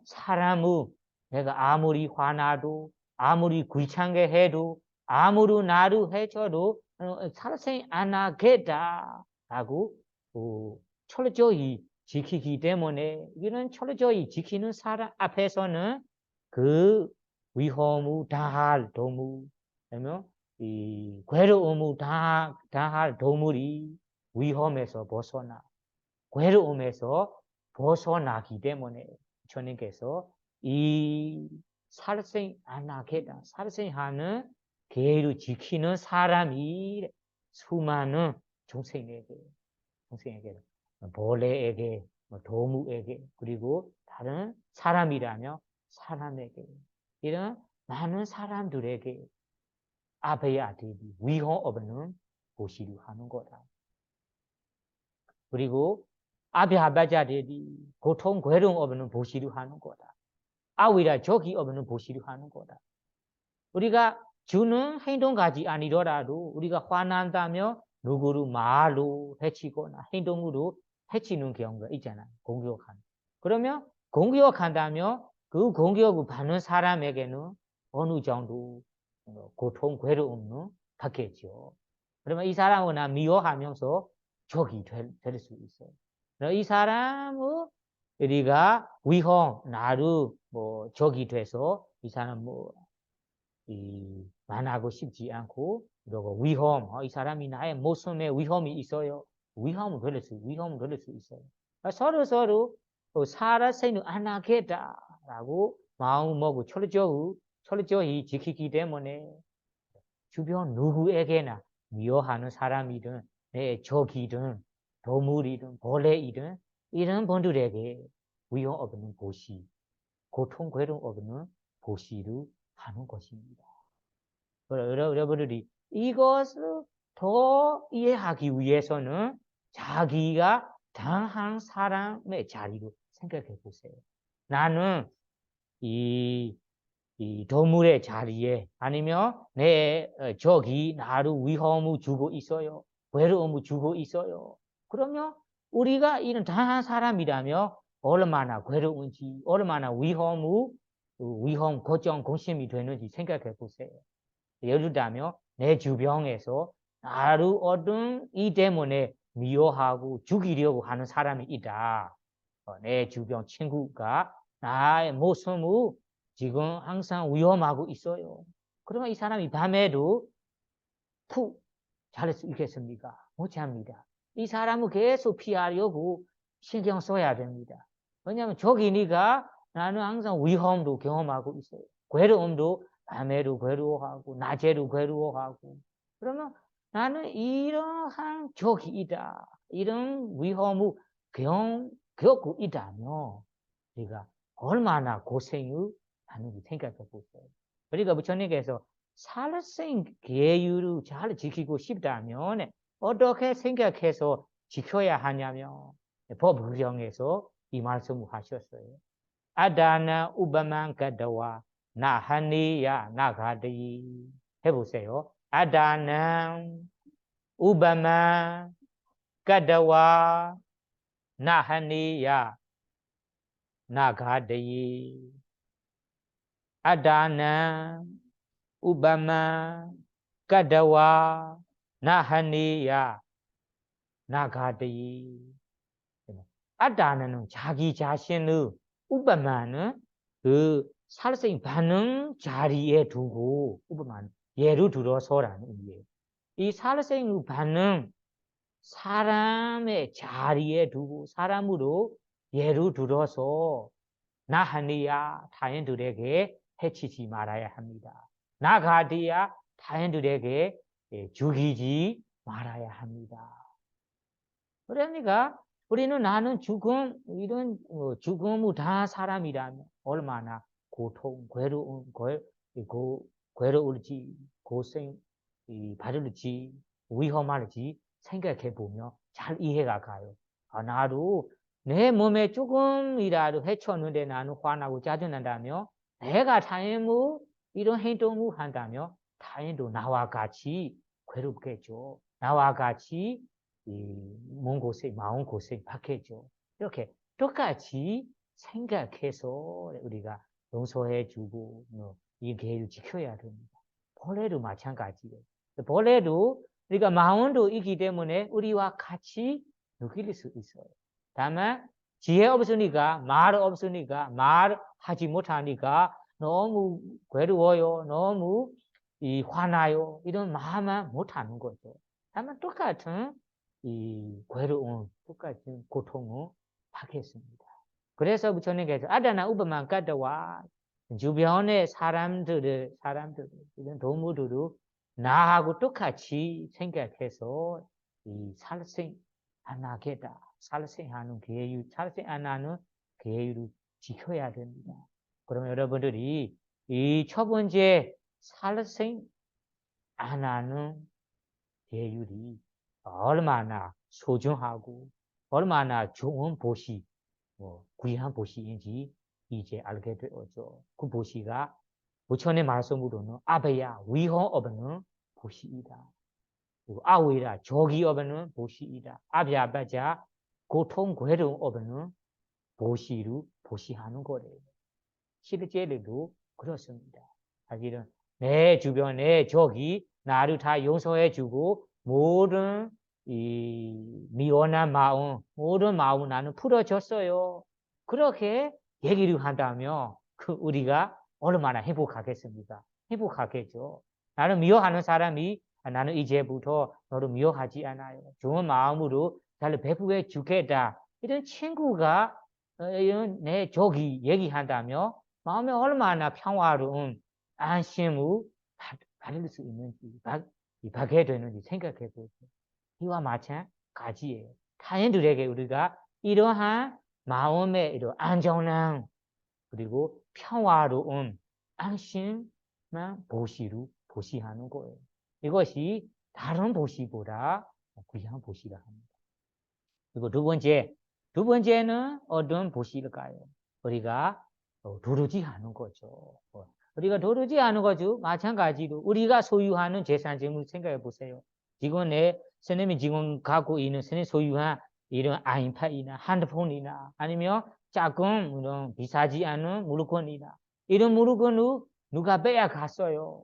사람을 내가 아무리 화나도 아무리 귀찮게 해도 아무리 나를 해줘도 살생 안 하겠다라고 철저히 지키기 때문에 이런 철저히 지키는 사람 앞에서는 그 위험을 당할 동물, 이 괴로움을 당할 동물이 위험에서 벗어나 괴로움에서 벗어나기 때문에 주님께서 이 살생 안 하겠다. 살생하는 계율을 지키는 사람이 수많은 중생에게 벌레에게 동물에게 그리고 다른 사람이라며 사람에게 이런 많은 사람들에게 아베야들이 위험 없는 보시를 하는 거다. 그리고 아비아바자들이 고통 괴로움 없는 보시를 하는 거다. 아위라 적이 없는 보시를 하는 거다. 우리가 주는 행동까지 아니더라도 우리가 화난다며 누구를 말로 해치거나 행동으로 해치는 경우가 있잖아요. 공격하는. 그러면 공격한다면 그 공격을 받는 사람에게는 어느 정도 고통 괴로움은 받겠죠. 그러면 이 사람을 나 미워하면서 적이 될 수 있어요. 이 사람은 우리가 위험, 나를 적이 돼서 이 사람 만나고 싶지 않고, 그리고 위험, 이 사람이 나의 모습에 위험이 있어요. 위험을 걸릴 수 있어요. 서로 살아서는 안 하겠다라고 마음 먹고 철저히 지키기 때문에 주변 누구에게나 미워하는 사람이든 내 적이든 동물이든 벌레이든 이런 분들에게 위험 없는 보시, 고통 괴로움 없는 보시를 하는 것입니다. 여러분들이 이것을 더 이해하기 위해서는 자기가 당한 사람의 자리로 생각해 보세요. 나는 이 동물의 자리에 아니면 내 적이 나를 위험을 주고 있어요. 괴로움을 주고 있어요. 그러면 우리가 이런 당한 사람이라면 얼마나 괴로운지 얼마나 위험, 걱정, 공심이 되는지 생각해 보세요. 예를 들면 내 주변에서 나를 어떤 이 때문에 미워하고 죽이려고 하는 사람이 있다. 내 주변 친구가 나의 모습을 지금 항상 위험하고 있어요. 그러면 이 사람이 밤에도 푹 잘 수 있겠습니까? 못 잡니다. 이 사람은 계속 피하려고 신경 써야 됩니다. 왜냐하면 저기니까 나는 항상 위험도 경험하고 있어요. 괴로움도 밤에도 괴로워하고 낮에도 괴로워하고 그러면 나는 이러한 적이 있다. 이런 위험을 겪고 있다며 우리가 얼마나 고생을 하는지 생각해 보세요. 그러니까 부처님께서 살생 계율을 잘 지키고 싶다면 어떻게 생각해서 지켜야 하냐면 법의정에서 이 말씀을 하셨어요. 아다나 우바만 가다와 나하니야 나가디 해보세요. 아다나 우바만 가다와 나하니야 나가디 아다나 우바만 가다와 나하니야 나가디 아다나는 자기 자신의 우바만은 그 살생 반응 자리에 두고 우바만 예를 들어서라는 의미예요. 이 살생 반응 사람의 자리에 두고 사람으로 예를 들어서 나하니야 타인들에게 해치지 말아야 합니다. 나가디야 타인들에게 죽이지 말아야 합니다. 그러니까 우리는 나는 죽음 이런 죽음을 다 사람이라면 얼마나 고통, 괴로울지 고생 받을지 위험할지 생각해 보면 잘 이해가 가요. 아, 나도 내 몸에 조금이라도 해쳤는데 나는 화나고 짜증난다며 내가 타인을 이런 행동을 한다며 타인도 나와 같이 괴롭겠죠. 나와 같이 몸 고생, 마음 고생 받겠죠. 이렇게 똑같이 생각해서 우리가 용서해주고 이 계율을 지켜야 됩니다. 벌레도 마찬가지예요. 벌레도 우리가 마음도 있기 때문에 우리와 같이 느낄 수 있어요. 다만 지혜 없으니까 말 없으니까 말하지 못하니까 너무 괴로워요. 너무 화나요. 이런 마음만 못하는 거죠. 다만 똑같은 이 괴로움, 똑같은 고통을 받겠습니다. 그래서 부처님께서 아다나 우바만 가다와 주변의 사람들 이런 동물들을 나하고 똑같이 생각해서 이 살생 안 하겠다. 살생하는 계율, 살생 안 하는 계율을 지켜야 됩니다. 그러면 여러분들이 이 첫 번째 살생 안 하는 계율이 얼마나 소중하고 얼마나 좋은 보시, 귀한 보시인지 이제 알게 되었죠. 그 보시가 부처의 말씀으로는 아베야 위험 없는 보시이다. 그리고 아우이라 적이 없는 보시이다. 아베아바자 고통 괴로움 없는 보시를 보시하는 거래요. 실제로도 그렇습니다. 사실은 내 주변에 적이 나를 다 용서해주고 모든 이 미워한 마음, 모든 마음을 나는 풀어줬어요. 그렇게 얘기를 한다면 그 우리가 얼마나 행복하겠습니까? 행복하겠죠. 나는 미워하는 사람이 나는 이제부터 너를 미워하지 않아요. 좋은 마음으로 나를 베풀어 주겠다. 이런 친구가 이런 내 적이 얘기한다면 마음에 얼마나 평화로운 안심을 받을 수 있는지, 받게 되는지 생각해 보세요. 이와 마찬가지예요. 타인들에게 우리가 이러한 마음의 이런 안정감, 그리고 평화로운 안심만 보시하는 거예요. 이것이 다른 보시보다 귀한 보시라 합니다. 그리고 두 번째는 어떤 보시일까요? 우리가 도르지 않은 거죠. 우리가 도르지 않은 거죠. 마찬가지로 우리가 소유하는 재산 재물 생각해 보세요. 지금 선생님이 지금 갖고 있는 선생님 소유한 이런 아이패드나 핸드폰이나 아니면 조금 이런 비싸지 않은 물건이나 이런 물건을 누가 빼앗갔어요.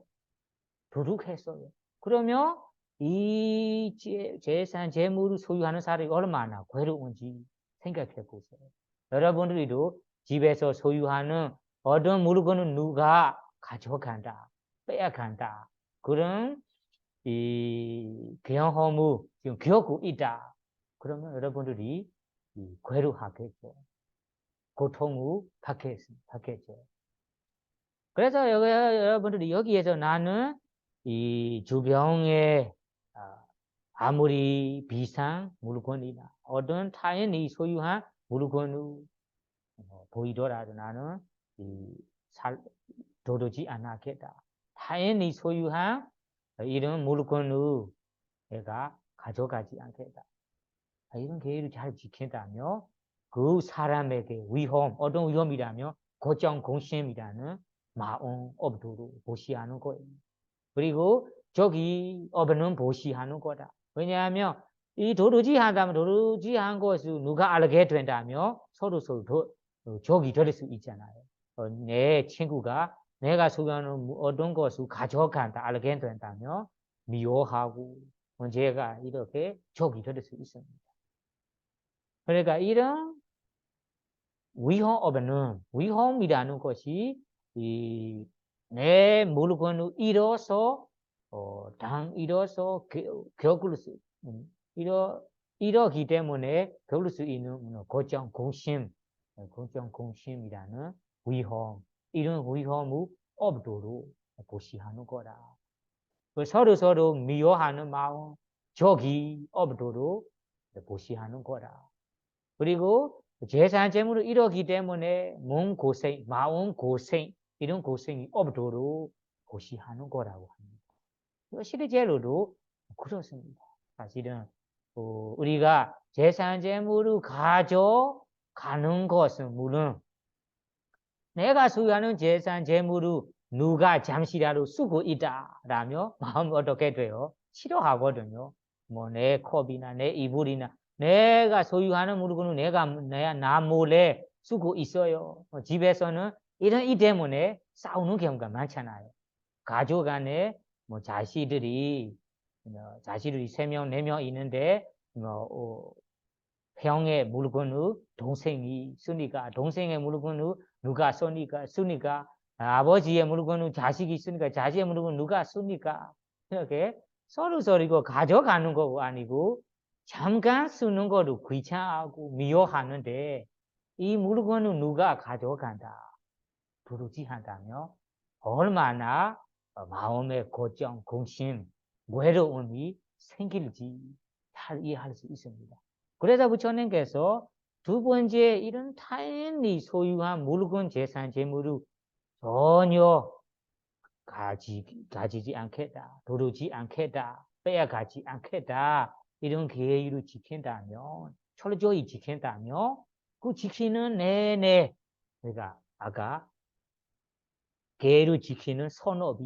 도둑했어요. 그러면 이 재산 재물을 소유하는 사람이 얼마나 괴로운지 생각해 보세요. 여러분들도 집에서 소유하는 어떤 물건은 누가 가져간다, 빼앗간다. 그런 이 경험을 지금 겪고 있다. 그러면 여러분들이 괴로워하겠죠. 고통을 받겠죠. 그래서 여러분들이 여기에서 나는 이 주변에 아무리 비싼 물건이나 어떤 타인이 소유한 물건을 보이더라도 나는 도르지 않겠다. 타인이 소유한 이런 물건을 내가 가져가지 않겠다. 이런 계획을 잘 지킨다며 그 사람에게 어떤 위험이라며 고정공심이라는 마음 업도로 보시하는 거예요. 그리고 저기 업은 보시하는 거다. 왜냐하면 이 도루지한다면 도루지한 것을 누가 알게 된다며 서로 적이 될 수 있잖아요. 내 친구가 내가 소유하는 어떤 것을 가져간다 알게 된다며 미워하고 문제가 이렇게 적이 될 수 있습니다. 그러니까 이런 위험이라는 것이 내 물건을 잃어서 겪을 수 이러기 때문에 겪을 수 있는 고정공심이라는 이런 위험을 없도록 보시하는 거라. 서로 미워하는 마음, 적이 없도록 보시하는 거라. 그리고 재산 재물을 잃었기 때문에 마음 고생, 이런 고생이 없도록 보시하는 거라고 합니다. 실제로도 그렇습니다. 사실은 우리가 재산 재물을 가져가는 것은 물론 내가 소유하는 재산 재물을 누가 잠시라도 쓰고 있다라며 마음 어떻게 돼요? 싫어하거든요. 뭐 내 컵이나 내 이불이나 내가 소유하는 물건을 나 몰래 쓰고 있어요. 집에서는 이런 이 때문에 싸우는 경우가 많잖아요. 가족 안에 뭐 자식들이 3명, 4명 있는데 형의 물건을 동생이 쓰니까 동생의 물건을 누가 쓰니까 아버지의 물건을 자식이 쓰니까 자식의 물건을 누가 쓰니까 이렇게 서로 이거 가져가는 거 아니고 잠깐 쓰는 거를 귀찮아하고 미워하는데 이 물건을 누가 가져간다 부르지한다며 얼마나 마음의 고정, 공심, 외로움이 생길지 잘 이해할 수 있습니다. 그래서 부처님께서 두 번째 이런 타인이 소유한 물건, 재산, 재물을 전혀 가지지 않겠다, 도르지 않겠다, 빼앗가지 않겠다 이런 계율을 지킨다면 철저히 지킨다면 그 지키는 내내 우리가 아까 계율을 지키는 선업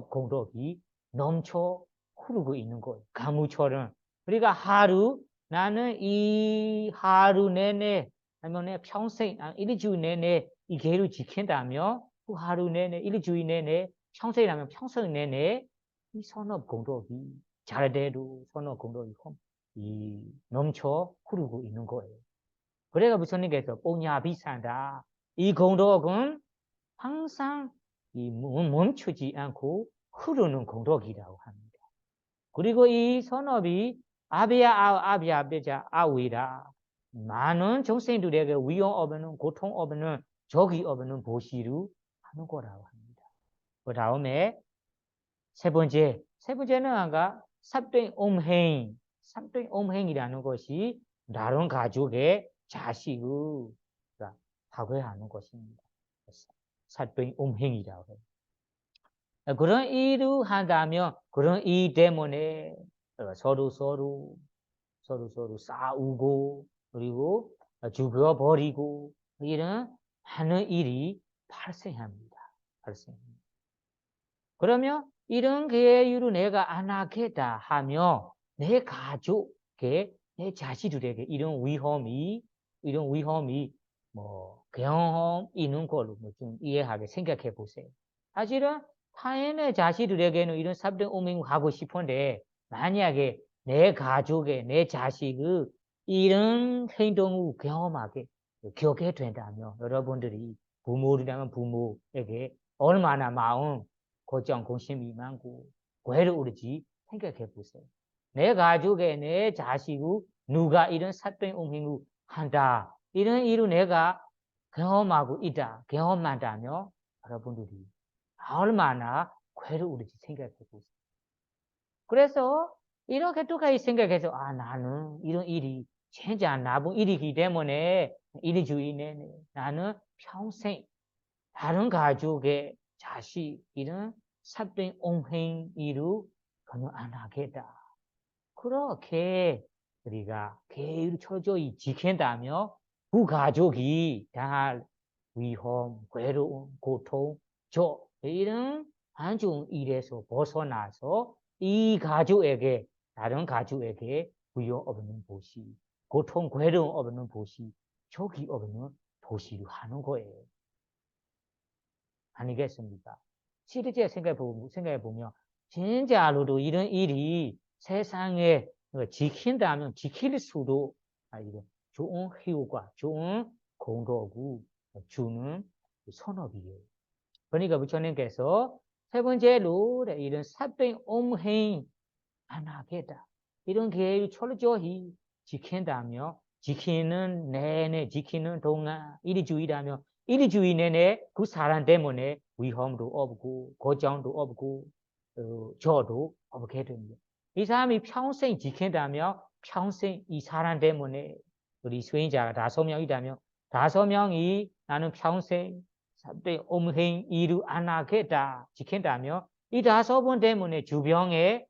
공덕이 넘쳐 흐르고 있는 거예요. 가무처럼. 그러니까 나는 이 하루 내내 아니면 평생 일주일 내내 이 계율을 지킨다면 그 하루 내내 일주일 내내 평생이라면 평생 내내 이 선업 공덕이 잘대로 선업 공덕이 넘쳐 흐르고 있는 거예요. 그래가 부처님께서 뽕야비산다. 이 공덕은 항상 멈추지 않고 흐르는 공덕이라고 합니다. 그리고 이 선업이 아비자 아위라 많은 정생들에게 위험 없는 고통 없는 적이 없는 보시루 하는 거라고 합니다. 그 다음에 세 번째는 아까 삽된 옴행이라는 것이 다른 가족의 자식을 파괴하는 것입니다. 삽된 옴행이라고 해요. 그런 일을 한다면 그런 일 때문에 서로 싸우고 그리고 죽여버리고 이런 하는 일이 발생합니다. 그러면 이런 계율을 내가 안 하겠다 하며 내 가족에 내 자식들에게 이런 위험이 경험 있는 걸로 좀 이해하게 생각해 보세요. 사실은 타인의 자식들에게는 이런 삽된 오명을 하고 싶은데 만약에 내 가족의 내 자식을 이런 행동을 경험하게 겪게 된다면 여러분들이 부모라면 부모에게 얼마나 마음 고정 공심이 많고 괴로울지 생각해 보세요. 내 가족에 내 자식이 누가 이런 사병 옹행을 한다. 이런 일을 내가 경험하고 있다. 경험한다며 여러분들이 얼마나 괴로울지 생각해 보세요. 그래서 이렇게 똑같이 생각해서 나는 이런 일이 진짜 나쁜 일이기 때문에 이리주의네. 나는 평생 다른 가족의 자식 이런 사병 옹행 일을 전혀 안 하겠다. 그렇게 우리가 계율 철저히 지킨다며 그 가족이 당할 위험, 괴로움, 고통, 이런 안 좋은 일에서 벗어나서 이 가족에게 다른 가족에게 위험 없는 도시, 고통, 괴로움 없는 도시, 적이 없는 도시를 하는 거예요. 아니겠습니까? 실제 생각해 보면 진짜로도 이런 일이 세상에 지킨다면 지킬 수도 좋은 효과, 좋은 공덕을 주는 선업이에요. 그러니까 부처님께서 세 번째로 이런 사병 옹행 안 하겠다. 이런 계획을 철저히 지킨다며 지키는 내내 지키는 동안 이리주의라며 이리주의 내내 그 사람 때문에 위험도 없고 고통도 없고 저도 없게 됩니다. 이 사람이 평생 지킨다며 평생 이 사람 때문에 우리 수행자가 5명이라면 5명이 나는 평생 사병 옹행 일을 안 하겠다 지킨다며 이 5번 때문에 주변에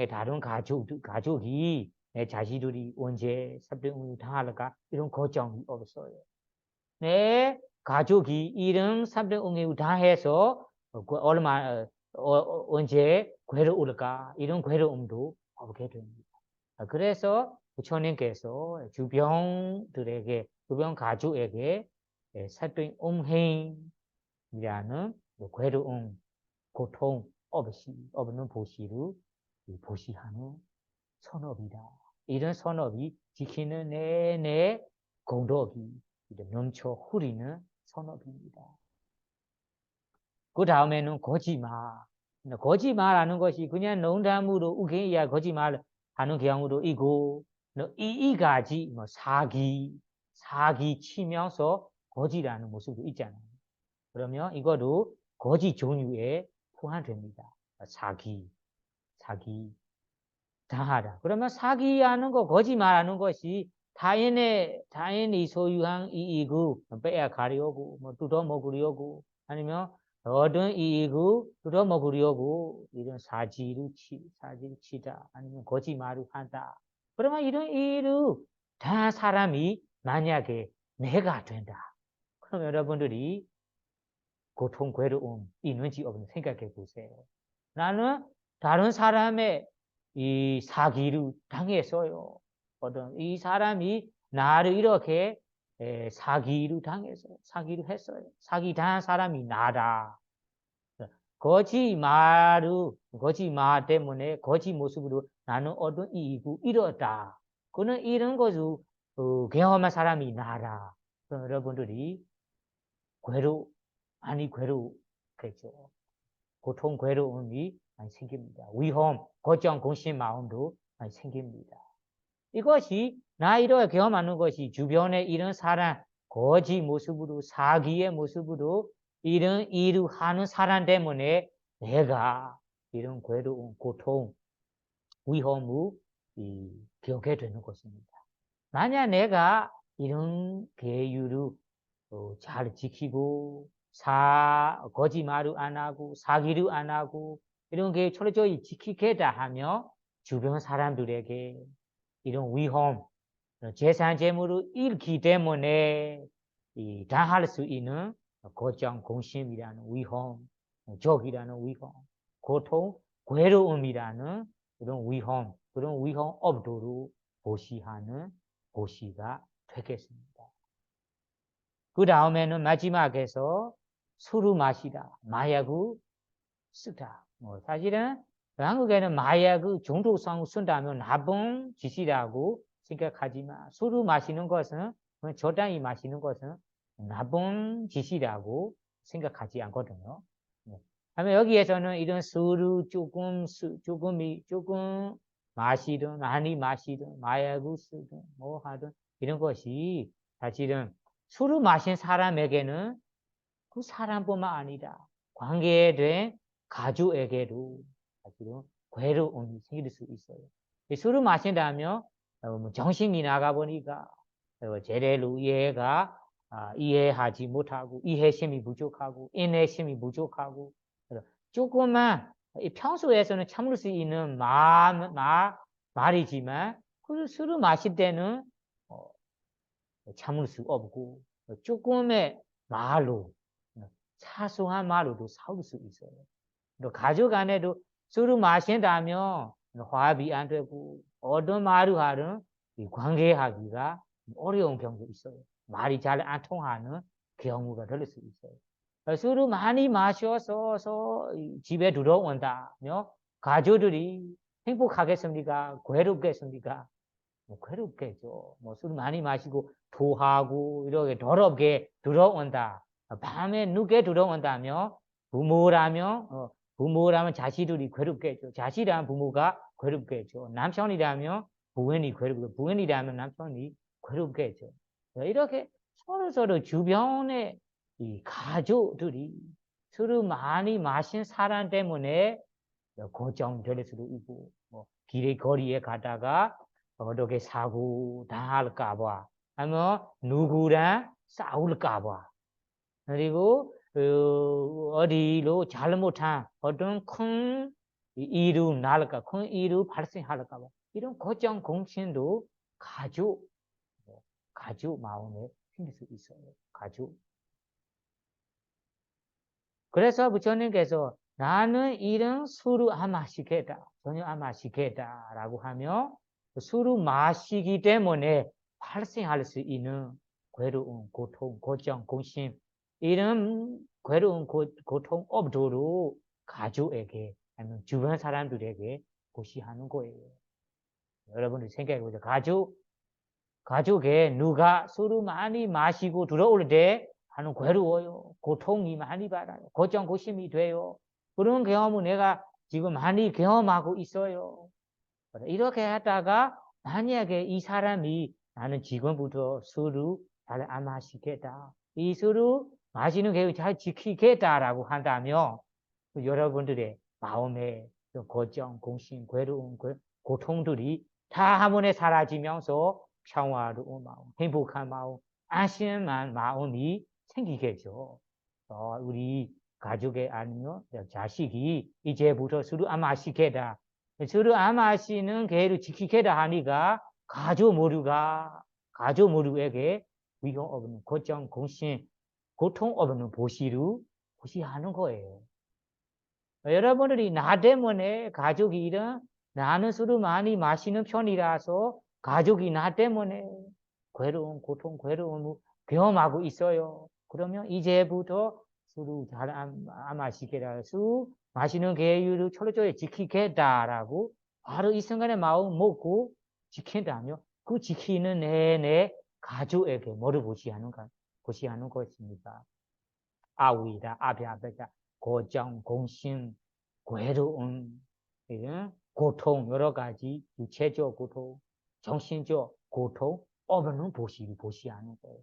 다른 가족이 내 자식들이 언제 사병을 당할까 이런 걱정이 없어요. 내 가족이 이런 사병을 당해서 언제 괴로울까 이런 괴로움도 없게 됩니다. 그래서 부처님께서 주변 가족에게 사병 옹행이라는 괴로움, 고통 없는 보시를 보시하는 선업이다. 이런 선업이 지키는 내내 공덕이 넘쳐 흐리는 선업입니다. 그 다음에는 거짓말. 거짓말하는 것이 그냥 농담으로 우기야 거짓말 하는 경우도 있고 이 가지 사기 치면서 거짓하는 모습도 있잖아요. 그러면 이거도 거짓 종류에 포함됩니다. 사기 당하다. 그러면 사기하는 거, 거짓말하는 것이 타인이 소유한 이익을 빼앗가려고, 뜯어먹으려고, 아니면 얻은 이익을 뜯어먹으려고 이런 사지를 치다, 아니면 거짓말을 한다. 그러면 이런 일을 당한 사람이 만약에 내가 된다. 그럼 여러분들이 고통, 괴로움 있는지 없는지 생각해 보세요. 나는 다른 사람의 이 사기를 당했어요. 이 사람이 나를 이렇게 사기를 했어요. 사기 당한 사람이 나다. 거짓말 때문에 거짓 모습으로 나는 얻은 이익을 잃었다. 그는 이런 것을 경험한 사람이 나다. 여러분들이 많이 괴롭겠죠. 고통, 괴로움이 많이 생깁니다. 위험, 걱정, 공심 마음도 많이 생깁니다. 이것이 나이로 경험하는 것이 주변에 이런 사람, 거짓 모습으로, 사기의 모습으로 이런 일을 하는 사람 때문에 내가 이런 괴로움, 고통, 위험을 겪게 되는 것입니다. 만약 내가 이런 계율을 잘 지키고 거짓말을 안 하고 사기를 안 하고 이런 게 철저히 지키겠다 하며 주변 사람들에게 이런 위험, 재산 재물을 잃기 때문에 당할 수 있는 걱정, 공심이라는 위험, 적이라는 위험, 고통, 괴로움이라는 그런 위험 없도록 보시하는 보시가 되겠습니다. 그 다음에는 마지막에서 술을 마시다, 마약을 쓰다. 사실은 한국에는 마약을 중독성을 쓴다면 나쁜 짓이라고 생각하지만 술을 마시는 것은 적당히 마시는 것은 나쁜 짓이라고 생각하지 않거든요. 하면 여기에서는 이런 술을 조금 마시든 많이 마시든 마약을 쓰든 뭐 하든 이런 것이 사실은 술을 마신 사람에게는 그 사람뿐만 아니라 관계된 가족에게도 사실은 괴로움이 생길 수 있어요. 술을 마신다면 정신이 나가 보니까 제대로 이해가 이해하지 못하고 이해심이 부족하고 인내심이 부족하고 조금만 평소에서는 참을 수 있는 말이지만 그 술을 마실 때는 참을 수 없고 조금의 말로 사소한 말로도 싸울 수 있어요. 또 가족 안에도 술을 마신다면 화합이 안 되고 어떤 말을 하든 관계하기가 어려운 경우도 있어요. 말이 잘 안 통하는 경우가 될 수 있어요. 술을 많이 마셔서 집에 들어온다면 가족들이 행복하겠습니까? 괴롭겠습니까? 괴롭겠죠. 술 많이 마시고 토하고 이렇게 더럽게 들어온다. 밤에 늦게 들어온다면 부모라면 자식들이 괴롭겠죠. 자식이라면 부모가 괴롭겠죠. 남편이라면 부인이 괴롭고 부인이라면 남편이 괴롭겠죠. 이렇게 서로 주변에 이 가족들이 술을 많이 마신 사람 때문에 고정될 수도 있고 길에 거리에 가다가 어떻게 사고 당할까 봐 아니면 누구랑 싸울까 봐 그리고 어디로 잘못한 어떤 큰 일이 날까 큰 일이 발생할까 봐 이런 걱정 공심도 가족 마음에 생길 수 있어요. 가족. 그래서 부처님께서 나는 이런 술을 안 마시겠다. 전혀 안 마시겠다라고 하며 술을 마시기 때문에 발생할 수 있는 괴로움, 고통, 고정, 공심 이런 괴로움, 고통 없도록 가족에게 아니면 주변 사람들에게 고시하는 거예요. 여러분들 생각해보세요. 가족에 누가 술을 많이 마시고 들어올 때 나는 괴로워요. 고통이 많이 받아요. 고정 고심이 돼요. 그런 경험을 내가 지금 많이 경험하고 있어요. 이렇게 하다가 만약에 이 사람이 나는 지금부터 술을 잘 안 마시겠다. 이 술을 마시는 계획을 잘 지키겠다라고 한다면 여러분들의 마음에 고정, 공심, 괴로움, 고통들이 다 한 번에 사라지면서 평화로운 마음, 행복한 마음, 안심한 마음이 생기겠죠. 우리 가족에 아니면 자식이 이제부터 술을 안 마시겠다. 술을 안 마시는 계획을 지키겠다 하니까 가족 모두에게 위험 없는 고정, 공심, 고통 없는 보시하는 거예요. 여러분들이 나 때문에 가족이 이런 나는 술을 많이 마시는 편이라서 가족이 나 때문에 괴로움, 고통, 괴로움을 경험하고 있어요. 그러면 이제부터 술을 잘 안 마시겠다. 술 마시는 계율을 철저히 지키겠다라고 바로 이 순간에 마음 먹고 지킨다면 그 지키는 내내 가족에게 뭐를 보시하는 것입니까? 아우이다, 아비아베다, 고정, 공심, 괴로움, 고통, 여러 가지 유체적 고통, 정신적 고통, 없는 보시하는 거예요.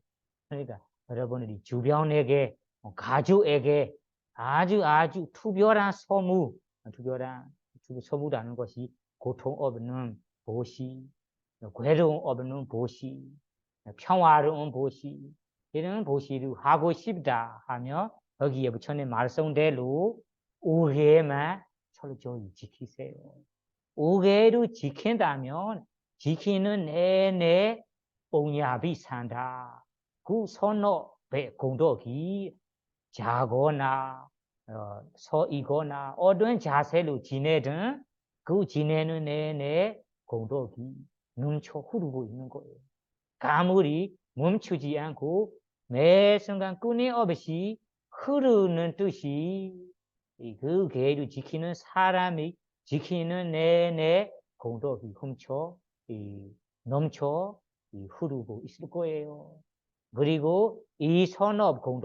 그러니까 여러분들이 주변에게, 가족에게 아주 특별한 소무라는 것이 고통 없는 보시, 괴로움 없는 보시, 평화로운 보시, 이런 보시를 하고 싶다 하면 여기에 부처님 말씀대로 5개만 철저히 지키세요. 5개를 지킨다면 지키는 내내 옹야비 산다. 그 선업의 공덕이 자거나 서이거나 어떤 자세로 지내든 그 지내는 내내 공덕이 넘쳐 흐르고 있는 거예요. 가물이 멈추지 않고 매 순간 끊임없이 흐르는 뜻이 그 계를 지키는 사람이 지키는 내내 공덕이 넘쳐 흐르고 있을 거예요. 그리고 이 선업은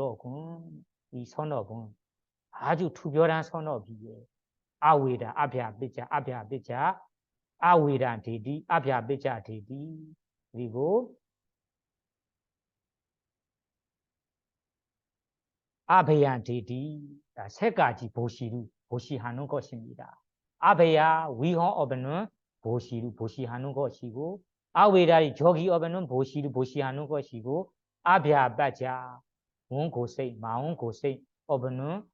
아주 특별한 선업이에요. 아위다, 아비아비자, 아위란 데디 아비아 베자 데디 그리고 아베얀 데디 세 가지 보시하는 것입니다. 아베야 위헌 어베는 보시하는 것이고 아웨라리 저기 어베는 보시하는 것이고 아비아 베자 원고세 마원고세 어베는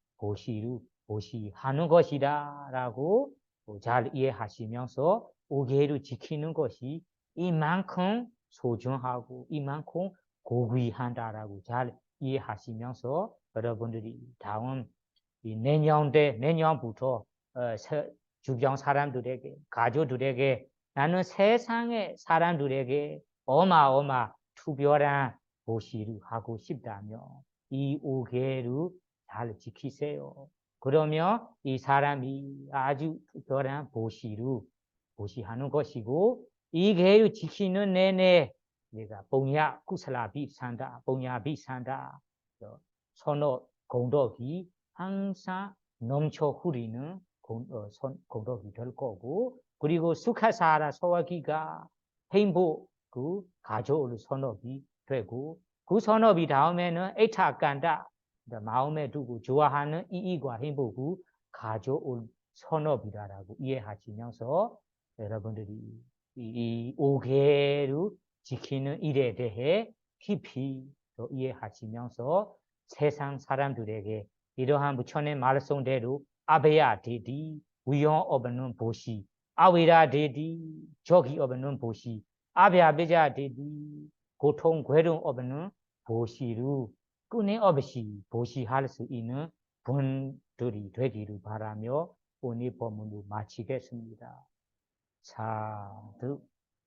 보시하는 것이다라고 잘 이해하시면서 오계를 지키는 것이 이만큼 소중하고 이만큼 고귀한다라고 잘 이해하시면서 여러분들이 다음 이 내년부터 주변 사람들에게 가족들에게 나는 세상의 사람들에게 어마어마 특별한 보시를 하고 싶다며 이 5개를 잘 지키세요. 그러면 이 사람이 아주 특별한 보시하는 것이고 이 계를 지키는 내내 내가 봉야 구슬라비 산다 봉야비 산다 선어 공덕이 항상 넘쳐 흐리는 공덕이 될 거고 그리고 수카사라 소화기가 행복 그 가족의 선업이 되고 그 선업이 다음에는 에타간다 마음에 두고 좋아하는 이익과 행복을 가져올 선업이다라고 이해하시면서 여러분들이 이 5개를 지키는 일에 대해 깊이 이해하시면서 세상 사람들에게 이러한 부처의 말씀대로 아베야 데디 위험 없는 보시 아위라 데디 저기 없는 보시 아베아베자 데디 고통 괴로움 없는 보시로 끊임 없이 보시할 수 있는 분들이 되기를 바라며 오늘 법문을 마치겠습니다. 사두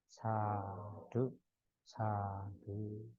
사두 사두